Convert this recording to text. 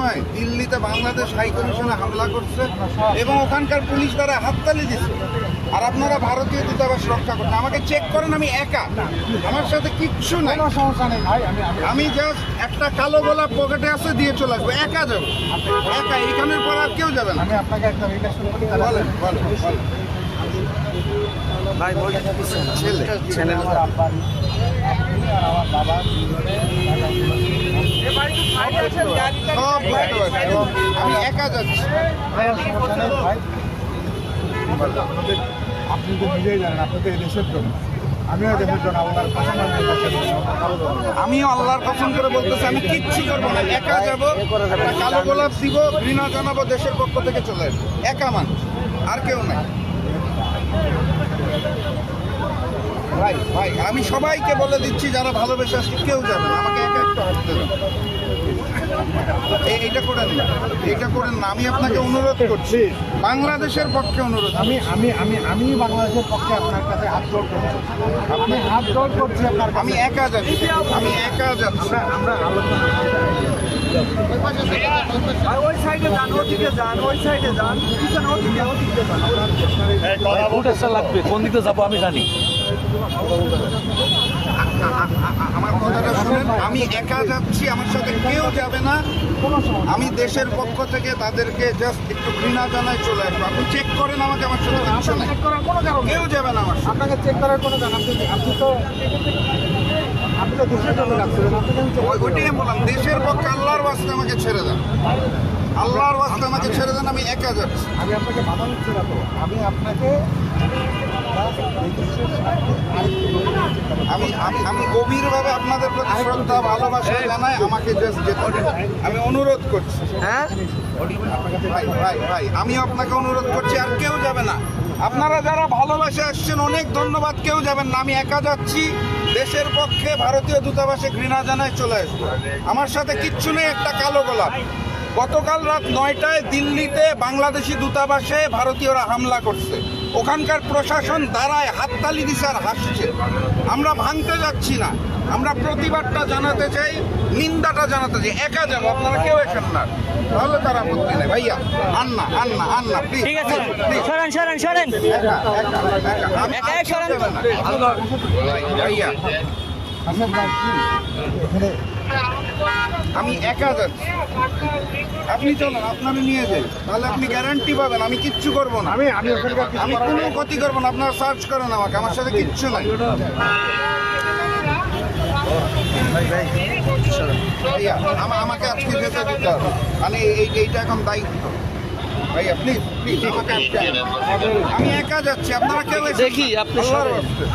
নয়, দিল্লিতে বাংলাদেশ হাই কমিশনে হামলা করছে এবং ওখানকার পুলিশ দ্বারা হাততালি দিচ্ছে, আর আপনারা ভারতীয় দূতাবাস রক্ষা করছেন। আমাকে চেক করেন, আমি একা, আমার সাথে কিচ্ছু নাই, সমস্যা নেই ভাই। আমি জাস্ট একটা কালো গোলাপ পকেটে আছে দিয়ে চলে আসবো, একা যাবো, একা, এইখানের পর আর কেউ যাবে না। আমি আপনাকে একটা রিলেশন করি। বলেন বলেন বলেন। ভাই ছেলে আমার আব্বা, আপনি আর আমার বাবা সব বুঝতে পারছি, আমি একা যাচ্ছি। সমস্যা নেই ভাই। আপনি তো নিজেই জানেন, আপনি তো এই দেশের জন্য, আমিও দেশের জন্য আল্লাহর কসম আমিও আল্লাহর কসম করে বলতেছি, আমি কিচ্ছু করবো না, একা যাবো, একটা কালো গোলাপ দিব, ঘৃণা জানাবো, দেশের পক্ষ থেকে চলে আসবো, একা মানুষ, আর কেউ নাই। ভাই ভাই আমি সবাইকে বলে দিচ্ছি, যারা ভালোবেসে আসছে কেউ যাবে না, আমাকে একা একটু হাঁটতে দেন। এইটা করেন না, এইটা করেন না, আমি আপনাকে অনুরোধ করছি, বাংলাদেশের পক্ষে অনুরোধ। আমি আমি আমি আমি বাংলাদেশের পক্ষে আপনার কাছে হাত জোড় করছি, আপনি হাত জোড় করছি আপনার কাছে। আমি একা যাচ্ছি, আমি একা যাচ্ছি। আমরা আলোচনা ওই সাইডে যান, ওদিকে যান, ওই সাইডে যান, পিছনে ওদিকে যান। লাগবে, কোন দিকে যাবো আমি জানি। আমার কথাটা শুনেন, আমি একা যাচ্ছি, আমার সাথে কেউ যাবে না, আমি দেশের পক্ষ থেকে তাদেরকে জাস্ট একটু ঘৃণা জানাই চলে আসবো। আপনি চেক করেন আমাকে, আমার সাথে কিচ্ছু নাই, চেক করার কোনো কারণ নেই। কেউ যাবে না আমার সাথে। আপনাকে চেক করার কোনো কারণ, আপনি তো দেশের জন্য কাজ করেন, ওইটাই বললাম, দেশের পক্ষে আল্লাহর ওয়াস্তে আমাকে ছেড়ে দেন, আল্লাহর ওয়াস্তে আমাকে ছেড়ে দেন, আমি একা যাচ্ছি। আমি আপনাকে বাধা দিচ্ছি না তো, আমি আপনাকে আমি আমি আমি গভীরভাবে আপনাদের প্রতি শ্রদ্ধা ভালোবাসা জানাই, আমাকে জাস্ট যেতে দিন। আমি অনুরোধ করছি, হ্যাঁ ভাই ভাই ভাই আমিও আপনাকে অনুরোধ করছি, আর কেউ যাবে না। আপনারা যারা ভালোবাসে আসছেন অনেক ধন্যবাদ, কেউ যাবেন না, আমি একা যাচ্ছি, দেশের পক্ষে ভারতীয় দূতাবাসে ঘৃণা জানায় চলে আসবো, আমার সাথে কিচ্ছু নেই, একটা কালো গোলাপ। গতকাল রাত 9টায় দিল্লিতে বাংলাদেশি দূতাবাসে ভারতীয়রা হামলা করছে, ওখানকার প্রশাসন দাঁড়ায় হাততালি দিছে আর হাসছে। আমরা ভাঙতে যাচ্ছি না, আমরা প্রতিবাদটা জানাতে চাই, নিন্দাটা জানাতে চাই, একা যাবো, আপনারা কেউ এসেন না, তাহলে তার আপত্তি নেই। ভাইয়া আন্না আন্না আন্না প্লিজ, ঠিক আছে, সরেন সরেন সরেন। ভাইয়া আমি একা যাচ্ছি, আপনি চলেন, আপনারা নিয়ে যান, তাহলে আপনি গ্যারান্টি পাবেন আমি কিচ্ছু করবো না, আমি ওখানকার কিছু আমি কোনো ক্ষতি করবো না, আপনারা সার্চ করেন আমাকে, আমার সাথে কিচ্ছু নাই। ভাইয়া আমাকে আজকে যেতে দিতে হবে, মানে এইটা এখন দায়িত্ব। ভাইয়া প্লিজ প্লিজ আমাকে আটকে, আমি একা যাচ্ছি, আপনারা কেউ দেখি আপনি আল্লাহর ওয়াস্তে।